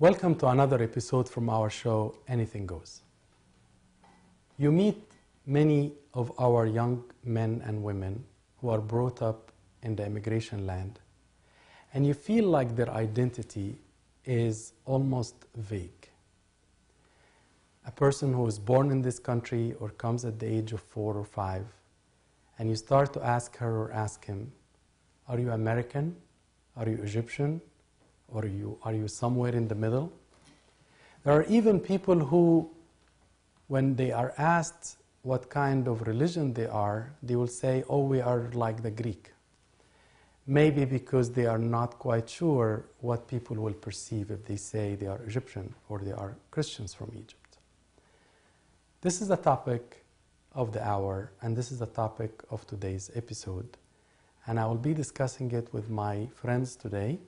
Welcome to another episode from our show, Anything Goes. You meet many of our young men and women who are brought up in the immigration land, and you feel like their identity is almost vague. A person who is born in this country or comes at the age of 4 or 5, and you start to ask her or ask him, are you American? Are you Egyptian? Or are you somewhere in the middle? There are even people who, when they are asked what kind of religion they are, they will say, oh, we are like the Greek. Maybe because they are not quite sure what people will perceive if they say they are Egyptian or they are Christians from Egypt. This is the topic of the hour, and this is the topic of today's episode. And I will be discussing it with my friends today,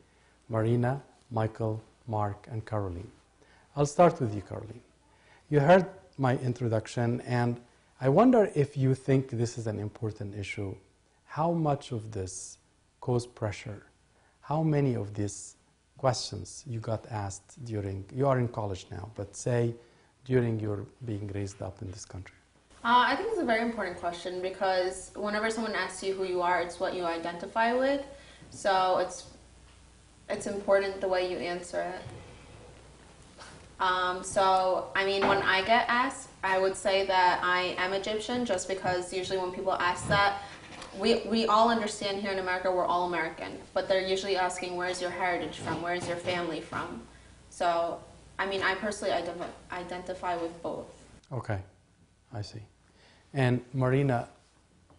Marina, Michael, Mark, and Caroline. I'll start with you, Caroline. You heard my introduction, and I wonder if you think this is an important issue. How much of this caused pressure? How many of these questions you got asked during, you are in college now, but say during your being raised up in this country? I think it's a very important question because whenever someone asks you who you are, it's what you identify with. So it's important the way you answer it. When I get asked, I would say that I am Egyptian just because usually when people ask that, we all understand here in America we're all American, but they're usually asking where's your heritage from, where's your family from. So, I personally identify with both. Okay, I see. And Marina,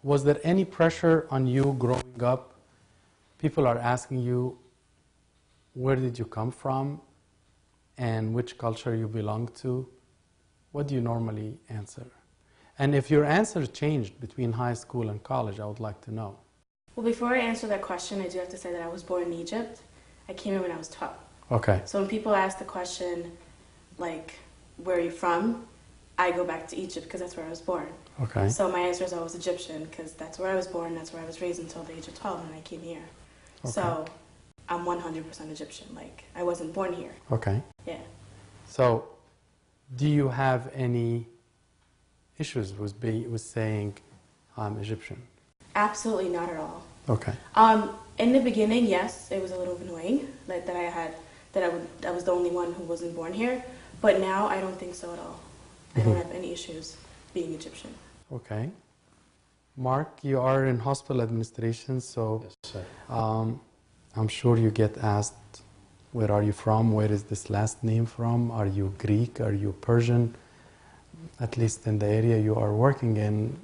was there any pressure on you growing up? People are asking you, where did you come from and which culture you belong to? What do you normally answer? And if your answer changed between high school and college, I would like to know. Well, before I answer that question, I do have to say that I was born in Egypt. I came here when I was 12. Okay. So when people ask the question, like, where are you from? I go back to Egypt because that's where I was born. Okay. So my answer is always Egyptian because that's where I was born, that's where I was raised until the age of 12 when I came here. Okay. So I'm 100% Egyptian. Like, I wasn't born here. Okay. Yeah. So, do you have any issues with saying I'm Egyptian? Absolutely not at all. Okay. In the beginning, yes, it was a little annoying that I was the only one who wasn't born here. But now I don't think so at all. I don't have any issues being Egyptian. Okay. Mark, you are in hospital administration, so yes, sir. I'm sure you get asked, where are you from? Where is this last name from? Are you Greek? Are you Persian? At least in the area you are working in,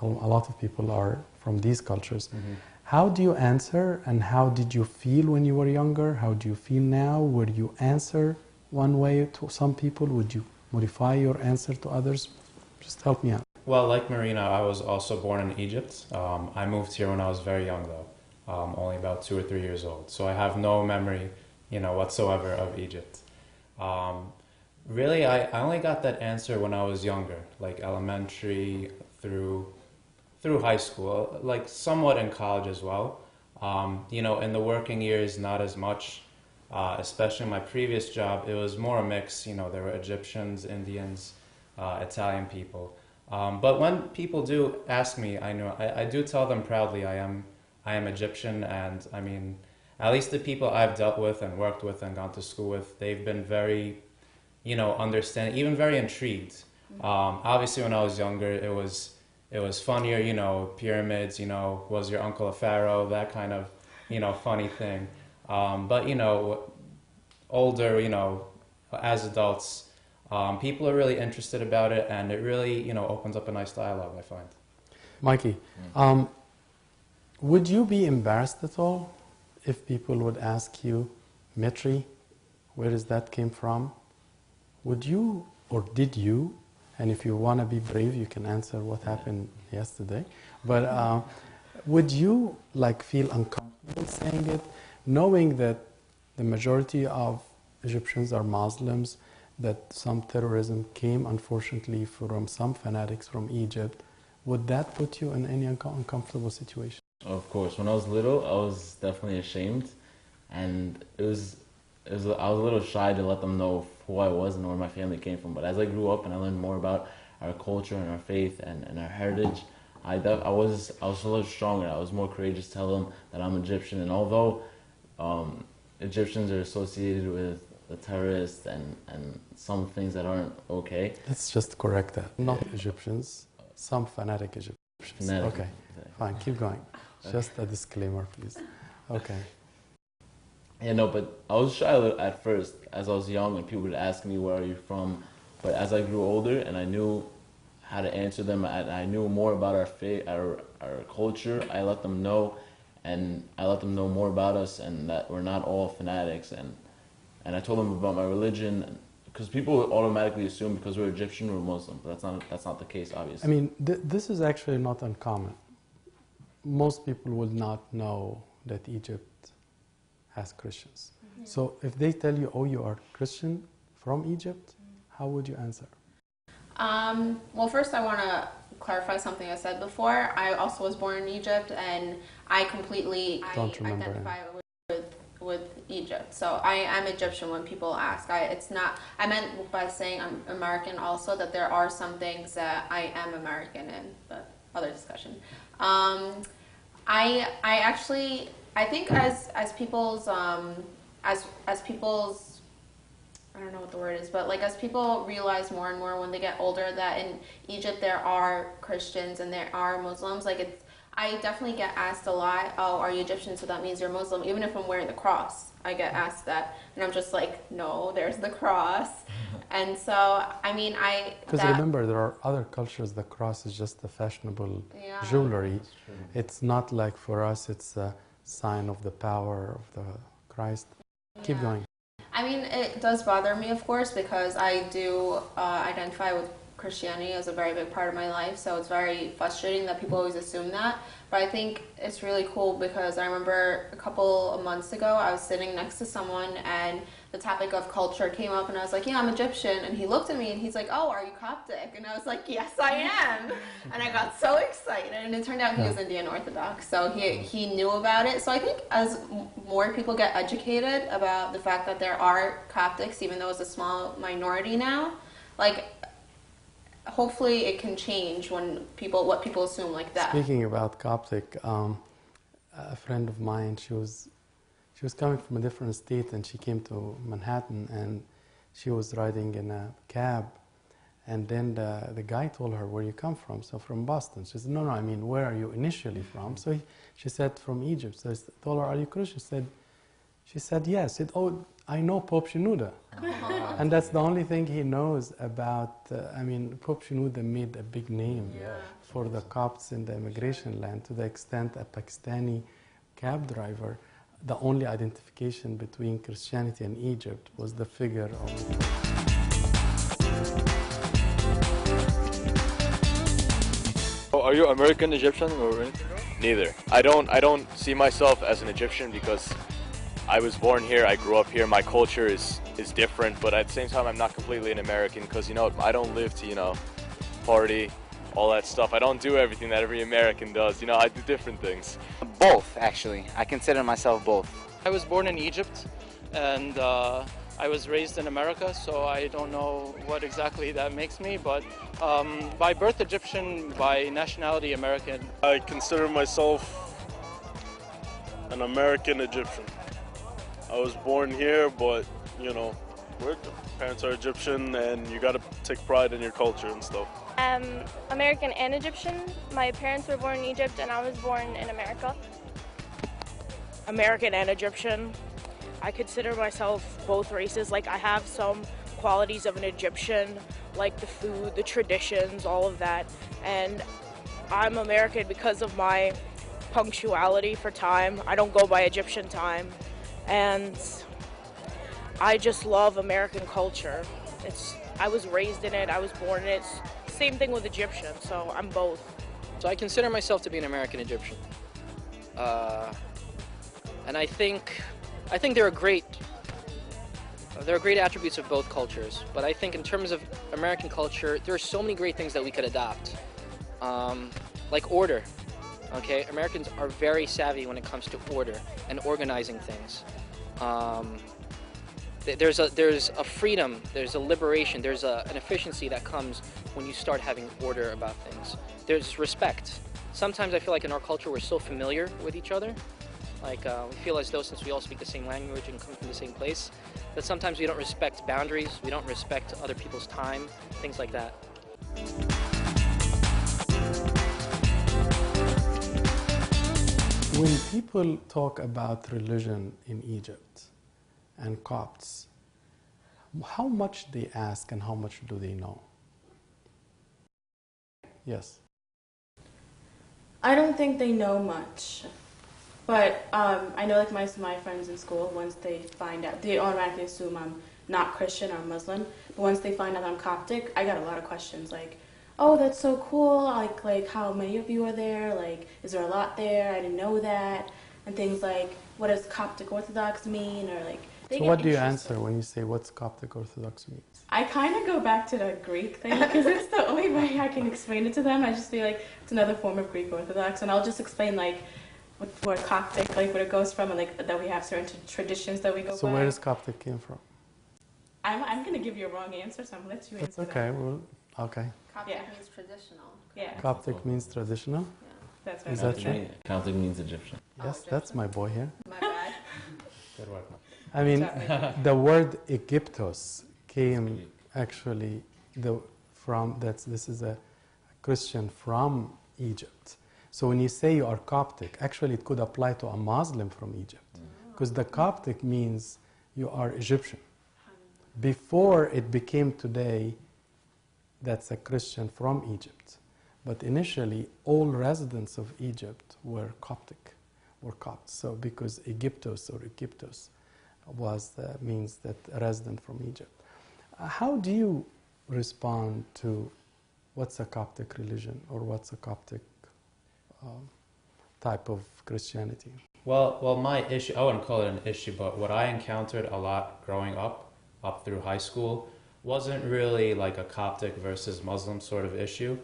a lot of people are from these cultures. Mm-hmm. How do you answer, and how did you feel when you were younger? How do you feel now? Would you answer one way to some people? Would you modify your answer to others? Just help me out. Well, like Marina, I was also born in Egypt. I moved here when I was very young, though, only about 2 or 3 years old. So I have no memory, whatsoever of Egypt. Really, I only got that answer when I was younger, like elementary through high school, like somewhat in college as well. In the working years, not as much. Especially in my previous job, it was more a mix. There were Egyptians, Indians, Italian people. But when people do ask me, I do tell them proudly I am Egyptian, and at least the people I've dealt with and worked with and gone to school with, they've been very, understanding, even very intrigued. Obviously, when I was younger, it was funnier, pyramids, was your uncle a pharaoh, that kind of, funny thing. But older, as adults, people are really interested about it, and it really, opens up a nice dialogue, I find. Mikey, would you be embarrassed at all if people would ask you, Mitri, where is that came from? Would you, or did you, and if you want to be brave, you can answer what happened yesterday, but would you feel uncomfortable saying it, knowing that the majority of Egyptians are Muslims, that some terrorism came, unfortunately, from some fanatics from Egypt? Would that put you in any uncomfortable situation? Of course. When I was little, I was definitely ashamed. And it was I was a little shy to let them know who I was and where my family came from. But as I grew up and I learned more about our culture and our faith and our heritage, I was a little stronger. I was more courageous to tell them that I'm Egyptian. And although Egyptians are associated with the terrorists and some things that aren't okay. Let's just correct that. Not Egyptians, some fanatic Egyptians. Fanatic, okay, exactly. fine, keep going. Just a disclaimer, please. Okay. Yeah, no, but I was shy at first as I was young and people would ask me, where are you from? But as I grew older and I knew how to answer them, I knew more about our faith, our culture, I let them know, and I let them know more about us and that we're not all fanatics. And I told them about my religion, because people would automatically assume because we're Egyptian, we're Muslim. But that's not the case, obviously. I mean, this is actually not uncommon. Most people will not know that Egypt has Christians. Mm-hmm. So if they tell you, oh, you are Christian from Egypt, how would you answer? Well, first I want to clarify something I said before. I also was born in Egypt, and I completely identify with Egypt. So I am Egyptian when people ask. I meant by saying I'm American also that there are some things that I am American in, but other discussion. I think as people's I don't know what the word is, but like as people realize more and more when they get older that in Egypt there are Christians and there are Muslims, like I definitely get asked a lot, oh, are you Egyptian, so that means you're Muslim? Even if I'm wearing the cross, I get asked that. And I'm just like, no, there's the cross. And so, I mean, Because remember, there are other cultures, the cross is just a fashionable jewelry. It's not like for us, it's a sign of the power of the Christ. Keep going. I mean, it does bother me, of course, because I do identify with Christianity as a very big part of my life, so it's very frustrating that people always assume that. But I think it's really cool because I remember a couple of months ago I was sitting next to someone and the topic of culture came up and I was like, yeah, I'm Egyptian, and he looked at me and he's like, oh, are you Coptic? And I was like, yes, I am. And I got so excited, and it turned out he was Indian Orthodox, so he knew about it. So I think as more people get educated about the fact that there are Coptics, even though it's a small minority now, like hopefully it can change when what people assume like that. Speaking about Coptic, a friend of mine, she was coming from a different state and she came to Manhattan and she was riding in a cab, and then the guy told her, where you come from? So from Boston. She said, no, I mean, where are you initially from? So she said, from Egypt. So I told her, are you Christian? She said yes. She said, oh, I know Pope Shenouda. And that's the only thing he knows about, Pope Shenouda made a big name for the Copts in the immigration land, to the extent a Pakistani cab driver, the only identification between Christianity and Egypt was the figure of... Are you American Egyptian or anything? Neither. I don't see myself as an Egyptian because I was born here, I grew up here, my culture is different, but at the same time I'm not completely an American because, I don't live to, party, all that stuff. I don't do everything that every American does, I do different things. Both, actually. I consider myself both. I was born in Egypt and I was raised in America, so I don't know what exactly that makes me, but by birth Egyptian, by nationality American. I consider myself an American Egyptian. I was born here, but, parents are Egyptian and you gotta take pride in your culture and stuff. American and Egyptian. My parents were born in Egypt and I was born in America. American and Egyptian. I consider myself both races. Like, I have some qualities of an Egyptian, like the food, the traditions, all of that. And I'm American because of my punctuality for time. I don't go by Egyptian time. And I just love American culture. I was raised in it, I was born in it. Same thing with Egyptian, so I'm both. So I consider myself to be an American Egyptian. And I think there are great attributes of both cultures, but I think in terms of American culture, there are so many great things that we could adopt. Like order. Okay, Americans are very savvy when it comes to order and organizing things. there's a freedom, there's a liberation, there's an efficiency that comes when you start having order about things. There's respect. Sometimes I feel like in our culture we're so familiar with each other, like we feel as though since we all speak the same language and come from the same place, that sometimes we don't respect boundaries, we don't respect other people's time, things like that. When people talk about religion in Egypt and Copts, how much they ask and how much do they know? Yes. I don't think they know much, but I know like my friends in school, once they find out, they automatically assume I'm not Christian or Muslim, but once they find out I'm Coptic, I got a lot of questions like, oh, that's so cool, like how many of you are there, like is there a lot there, I didn't know that, and things like, what does Coptic Orthodox mean, or like, so what do you answer when you say what's Coptic Orthodox means? I kind of go back to the Greek thing because it's the only way I can explain it to them. I just feel like it's another form of Greek Orthodox, and I'll just explain like where Coptic, like where it goes from, and like that we have certain traditions that we go by. So where does Coptic came from? I'm gonna give you a wrong answer, so I'm gonna let you answer. That's okay. That. Well, okay. Coptic means traditional. Yeah. Coptic means traditional. Yeah. That's right. Is that true? Coptic means Egyptian. Yes, that's my boy here. My bad. Good work. I mean, the word Egyptos came actually this is a Christian from Egypt. So when you say you are Coptic, actually it could apply to a Muslim from Egypt, because the Coptic means you are Egyptian. Before it became today, that's a Christian from Egypt. But initially, all residents of Egypt were Coptic, were Copts. So because Egyptos or Egyptos means that a resident from Egypt. How do you respond to what's a Coptic religion or what's a Coptic type of Christianity? Well, my issue, I wouldn't call it an issue, but what I encountered a lot growing up through high school, wasn't really like a Coptic versus Muslim sort of issue.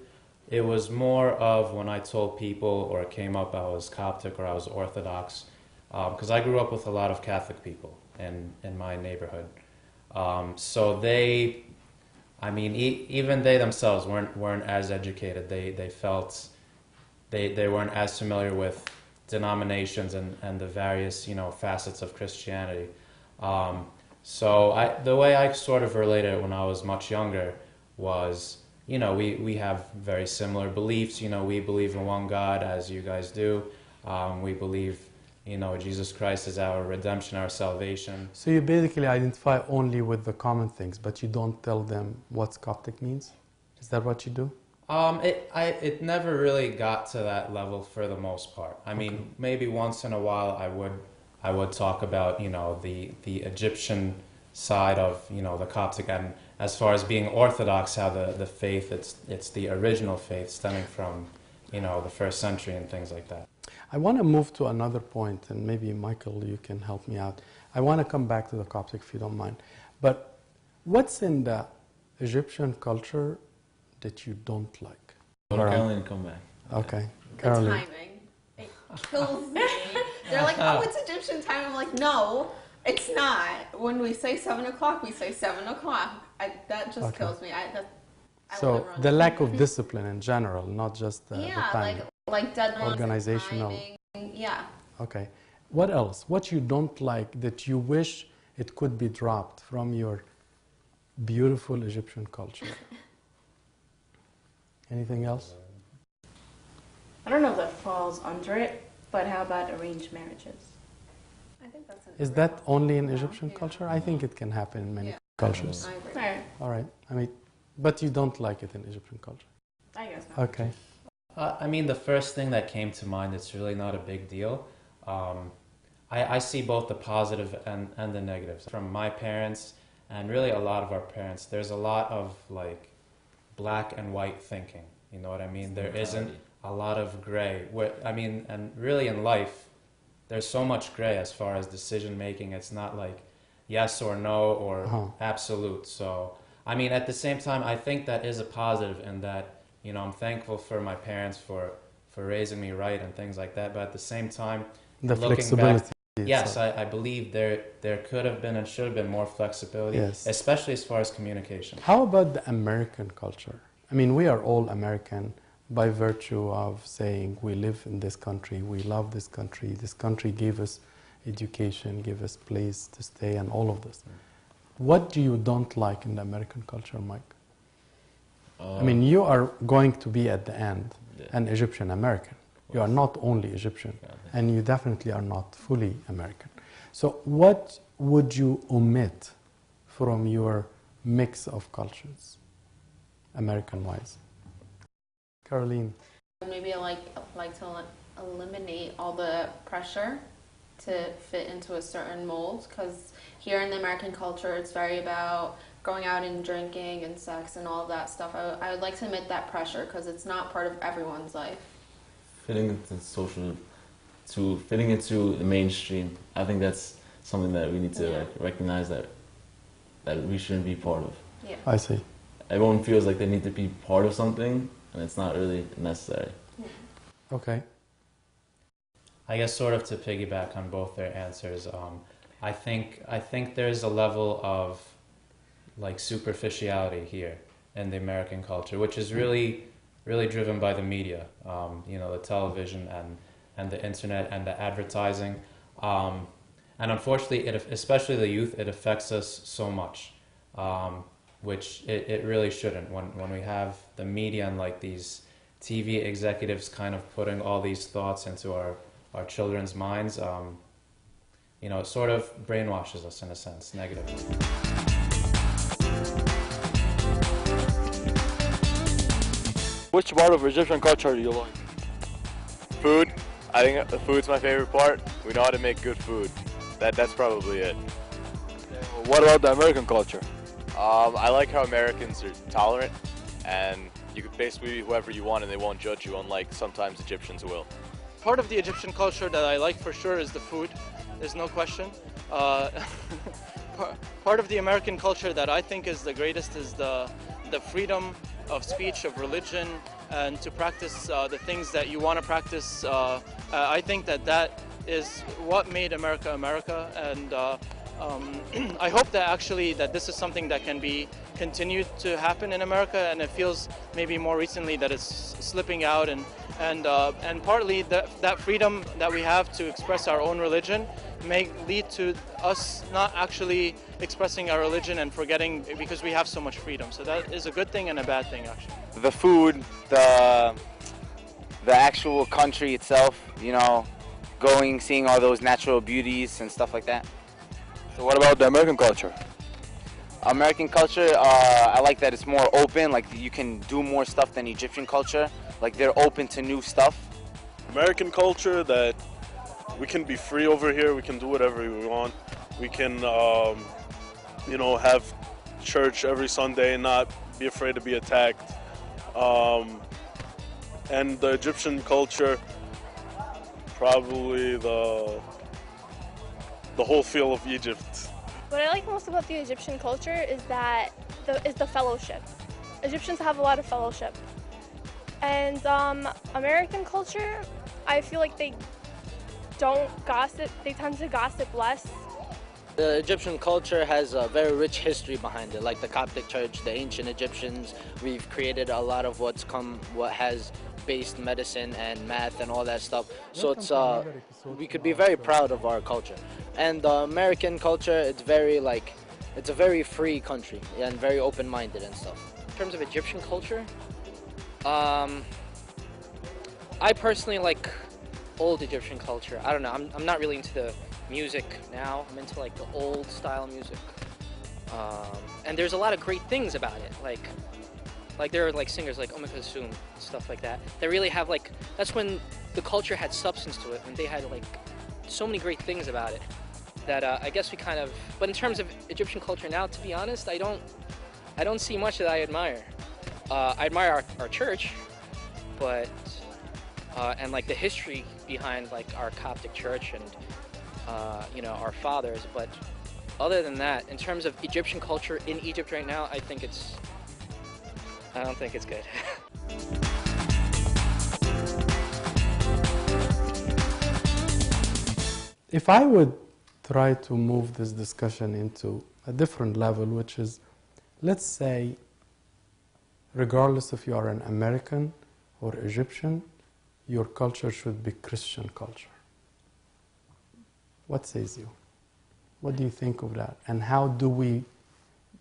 It was more of when I told people or it came up I was Coptic or I was Orthodox, because I grew up with a lot of Catholic people in my neighborhood. So they, I mean, even they themselves weren't as educated. They felt they weren't as familiar with denominations and the various facets of Christianity. So the way I sort of related it when I was much younger was, we have very similar beliefs. We believe in one God, as you guys do. We believe, Jesus Christ is our redemption, our salvation. So you basically identify only with the common things, but you don't tell them what Coptic means? Is that what you do? It never really got to that level for the most part. I mean, maybe once in a while I would talk about, the Egyptian side of, the Coptic, and as far as being Orthodox, how the faith, it's the original faith stemming from, the first century and things like that. I want to move to another point, and maybe Michael, you can help me out. I want to come back to the Coptic if you don't mind. But what's in the Egyptian culture that you don't like? Caroline, come back. Okay, The Caroline. timing. It kills me. They're like, oh, it's Egyptian time. I'm like, no, it's not. When we say 7 o'clock, we say 7 o'clock. That just kills me. So the lack of discipline in general, not just the timing. like deadlines, organizational. timing. Yeah. Okay. What else? What you don't like that you wish it could be dropped from your beautiful Egyptian culture? Anything else? I don't know if that falls under it, but how about arranged marriages? I think that's Is that only in Egyptian culture? I think it can happen in many cultures. I agree. Fair. All right. I mean, but you don't like it in Egyptian culture. I guess not. Okay. I mean, the first thing that came to mind, it's really not a big deal. I see both the positive and the negatives. From my parents, and really a lot of our parents, there's a lot of like black and white thinking. You know what I mean? There isn't a lot of gray. I mean, and really in life, there's so much gray as far as decision making. It's not like yes or no or absolute. So, I mean, at the same time, I think that is a positive in that, I'm thankful for my parents for raising me right and things like that. But at the same time, The looking flexibility. back, Yes, I believe there could have been and should have been more flexibility, Yes. especially as far as communication. How about the American culture? I mean, we are all American by virtue of saying we live in this country, we love this country gave us education, gave us place to stay, and all of this. What do you don't like in the American culture, Mike? I mean, you are going to be at the end an Egyptian American. You are not only Egyptian, and you definitely are not fully American. So what would you omit from your mix of cultures, American-wise? Caroline. Maybe I like to eliminate all the pressure to fit into a certain mold, because here in the American culture, it's very about going out and drinking and sex and all of that stuff. I would like to omit that pressure because it's not part of everyone's life. Fitting into the mainstream. I think that's something that we need to recognize that we shouldn't be part of. Yeah. I see. Everyone feels like they need to be part of something, and it's not really necessary. Okay. I guess sort of to piggyback on both their answers, I think there's a level of like superficiality here in the American culture, which is really driven by the media, the television and the internet and the advertising. And unfortunately, especially the youth, it affects us so much, which it really shouldn't. When we have the media and like these TV executives kind of putting all these thoughts into our children's minds, it sort of brainwashes us in a sense, negatively. Which part of Egyptian culture do you like? Food. I think the food's my favorite part. We know how to make good food. That's probably it. What about the American culture? I like how Americans are tolerant, and you could basically be whoever you want and they won't judge you, unlike sometimes Egyptians will. Part of the Egyptian culture that I like for sure is the food. There's no question. Part of the American culture that I think is the greatest is the freedom of speech, of religion, and to practice the things that you want to practice. I think that is what made America America, and I hope that actually that this is something that can be continued to happen in America, and it feels maybe more recently that it's slipping out, and partly that freedom that we have to express our own religion may lead to us not actually expressing our religion and forgetting, because we have so much freedom. So that is a good thing and a bad thing, actually. The food, the actual country itself, seeing all those natural beauties and stuff like that. So what about the American culture? American culture, I like that it's more open, like you can do more stuff than Egyptian culture. Like they're open to new stuff. American culture, that we can be free over here, we can do whatever we want. We can, have church every Sunday and not be afraid to be attacked. And the Egyptian culture, probably the whole feel of Egypt. What I like most about the Egyptian culture is that the fellowship. Egyptians have a lot of fellowship. And American culture, I feel like they don't gossip. They tend to gossip less. The Egyptian culture has a very rich history behind it, like the Coptic Church, the ancient Egyptians. We've created a lot of what has based medicine and math and all that stuff. So we could be very proud of our culture. And the American culture, it's a very free country and very open-minded and stuff. In terms of Egyptian culture, I personally like old Egyptian culture. I don't know, I'm not really into the music now. I'm into like the old style music. And there's a lot of great things about it. Like there are like singers like Kulthum, stuff like that. They really have that's when the culture had substance to it, and they had so many great things about it that I guess we kind of, but in terms of Egyptian culture now, to be honest, I don't see much that I admire. I admire our church, but and the history behind our Coptic church and our fathers, but other than that, in terms of Egyptian culture in Egypt right now, I don't think it's good. if I would try to move this discussion into a different level, which is, let's say, regardless if you are an American or Egyptian, your culture should be Christian culture. What says you? What do you think of that? And how do we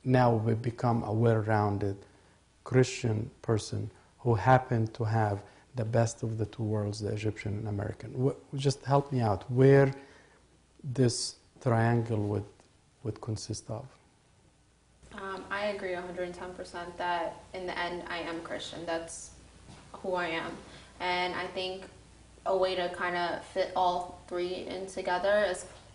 now become a well-rounded Christian person who happen to have the best of the two worlds, the Egyptian and American? Just help me out. Where this triangle would consist of? I agree 110% that in the end I am Christian. That's who I am. And I think a way to kind of fit all three in together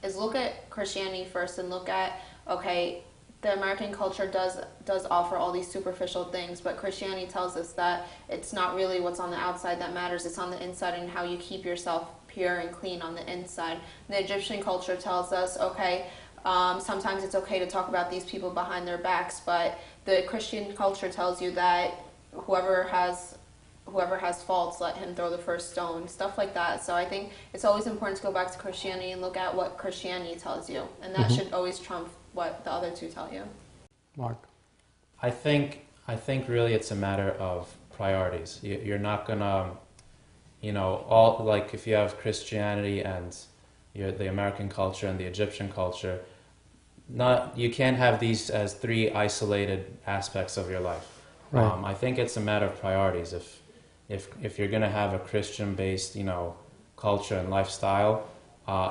is look at Christianity first and look at, okay, the American culture does offer all these superficial things, but Christianity tells us that it's not really what's on the outside that matters, it's on the inside and how you keep yourself pure and clean on the inside. The Egyptian culture tells us, okay, sometimes it's okay to talk about these people behind their backs, but the Christian culture tells you that whoever has faults, let him throw the first stone, stuff like that. So I think it's always important to go back to Christianity and look at what Christianity tells you, and that should always trump what the other two tell you. Mark? I think really it's a matter of priorities. You're not gonna, all, like if you have Christianity and the American culture and the Egyptian culture, you can't have these as three isolated aspects of your life. Right. I think it's a matter of priorities. If you're gonna have a Christian-based, culture and lifestyle,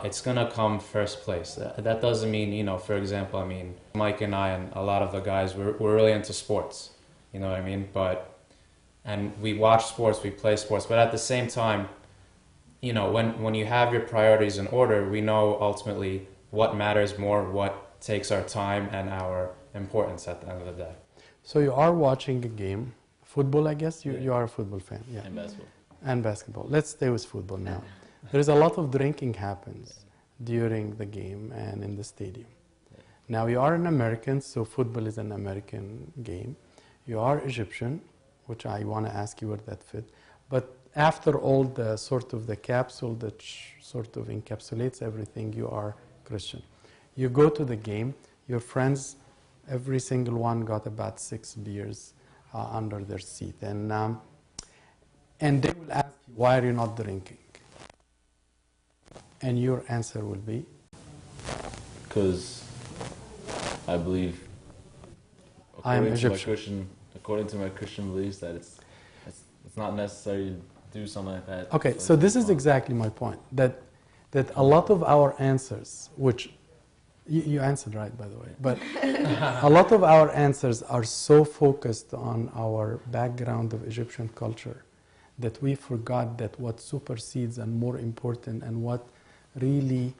it's gonna come first place. That doesn't mean, for example, Mike and I and a lot of the guys, we're really into sports, you know what I mean? And we watch sports, we play sports, but at the same time, when you have your priorities in order, we know ultimately what matters more, what takes our time and our importance at the end of the day. So you are watching a game, football, I guess? You are a football fan, yeah. And basketball. And basketball. Let's stay with football now. There's a lot of drinking happens during the game and in the stadium. Now you are an American, so football is an American game. You are Egyptian, which I want to ask you where that fit. But after all the sort of the capsule that sort of encapsulates everything, you are Christian. You go to the game, your friends, every single one got about 6 beers under their seat. And they will ask you, why are you not drinking? And your answer will be? Because I believe, I am Egyptian. According to my Christian beliefs, that it's not necessary to do something like that. Okay, so this is exactly my point. That a lot of our answers, which you answered right, by the way, but a lot of our answers are so focused on our background of Egyptian culture that we forgot that what supersedes and more important and what really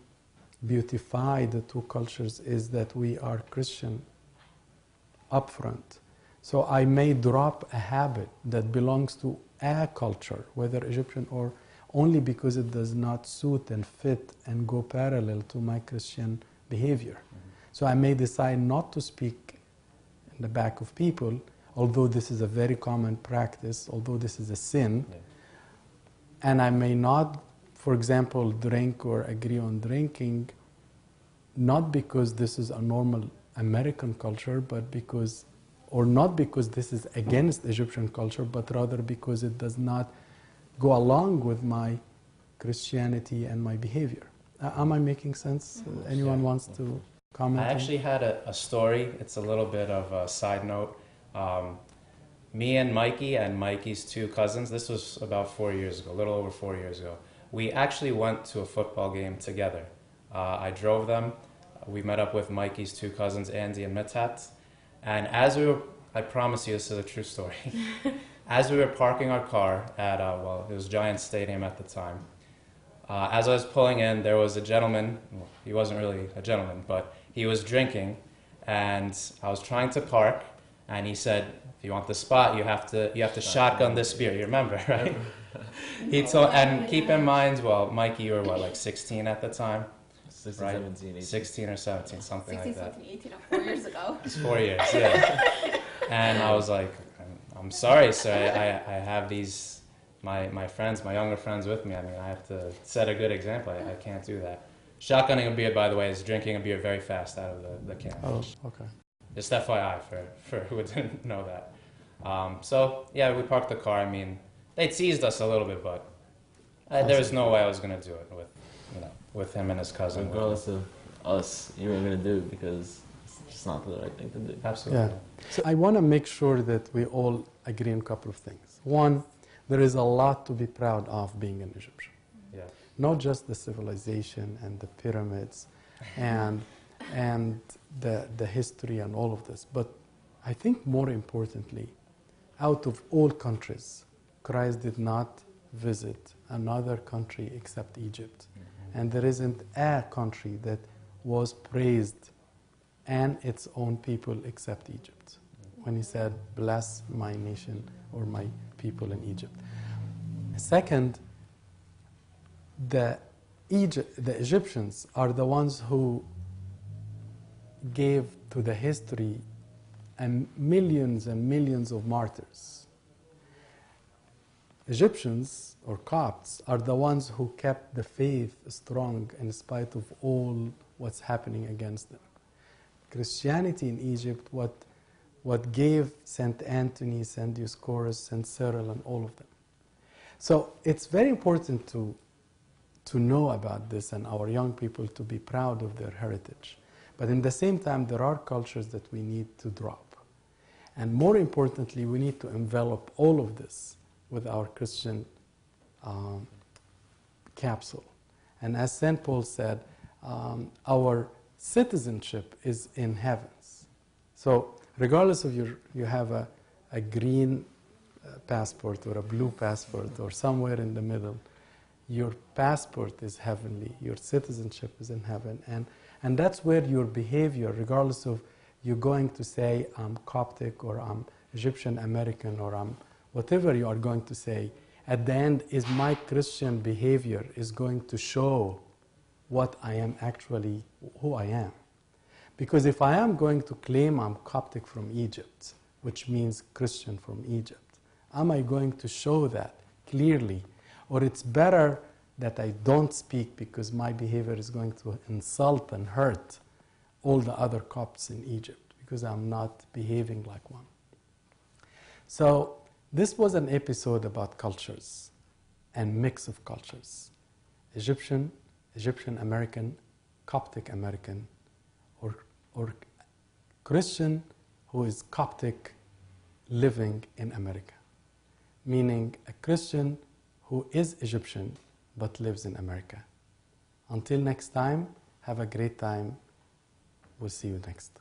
beautify the two cultures is that we are Christian upfront. So I may drop a habit that belongs to a culture, whether Egyptian or only because it does not suit and fit and go parallel to my Christian behavior. So I may decide not to speak in the back of people, although this is a very common practice, although this is a sin, and I may not, for example, drink or agree on drinking, not because this is a normal American culture, but because, or not because this is against Egyptian culture, but rather because it does not go along with my Christianity and my behavior. Am I making sense? Anyone wants to comment? I actually had a story. It's a little bit of a side note. Me and Mikey's two cousins, this was about 4 years ago, a little over 4 years ago. We actually went to a football game together. I drove them. We met up with Mikey's two cousins, Andy and Mithat. And as we were, I promise you this is a true story. As we were parking our car at, it was Giants Stadium at the time. As I was pulling in, there was a gentleman. Well, he wasn't really a gentleman, but he was drinking. And I was trying to park, and he said, "If you want the spot, you have to shotgun this beer." You remember, right? He told, and keep in mind, well, Mikey, you were what, like 16 at the time? 16, right? 17, 18. 16 or 17, something 16, like that. 17, 18, 4 years ago. It's 4 years, yeah. And I was like, I'm sorry, sir. I have these, my friends, my younger friends with me. I mean, I have to set a good example. I can't do that. Shotgunning a beer, by the way, is drinking a beer very fast out of the can. Oh, okay. Just FYI for who didn't know that. So yeah, we parked the car. I mean, they teased us a little bit, but there was no way I was gonna do it with him and his cousin. Regardless of us, you were gonna do it because it's just not the right thing to do. Absolutely. Yeah. So I want to make sure that we all agree on a couple of things. One, there is a lot to be proud of being an Egyptian. Yeah. Not just the civilization and the pyramids and the history and all of this, but I think more importantly, out of all countries, Christ did not visit another country except Egypt. Mm-hmm. And there isn't a country that was praised and its own people except Egypt. Mm-hmm. When he said, bless my nation or my people in Egypt. Second, the Egyptians are the ones who gave to the history and millions of martyrs. Egyptians or Copts are the ones who kept the faith strong in spite of all what's happening against them. Christianity in Egypt, what gave St. Anthony, St. Dioscorus, St. Cyril, and all of them. So it's very important to know about this and our young people to be proud of their heritage. But in the same time, there are cultures that we need to drop. And more importantly, we need to envelop all of this with our Christian capsule. And as St. Paul said, our citizenship is in heavens. So regardless of you have a green passport or a blue passport or somewhere in the middle, your passport is heavenly, your citizenship is in heaven. And that's where your behavior, regardless of you going to say, I'm Coptic or I'm Egyptian American or I'm whatever you are going to say, at the end is my Christian behavior is going to show what I am actually, who I am. Because if I am going to claim I'm Coptic from Egypt, which means Christian from Egypt, am I going to show that clearly? Or it's better that I don't speak because my behavior is going to insult and hurt all the other Copts in Egypt because I'm not behaving like one. So this was an episode about cultures and mix of cultures. Egyptian American, Coptic American, or Christian who is Coptic living in America. Meaning a Christian who is Egyptian but lives in America. Until next time, have a great time. We'll see you next.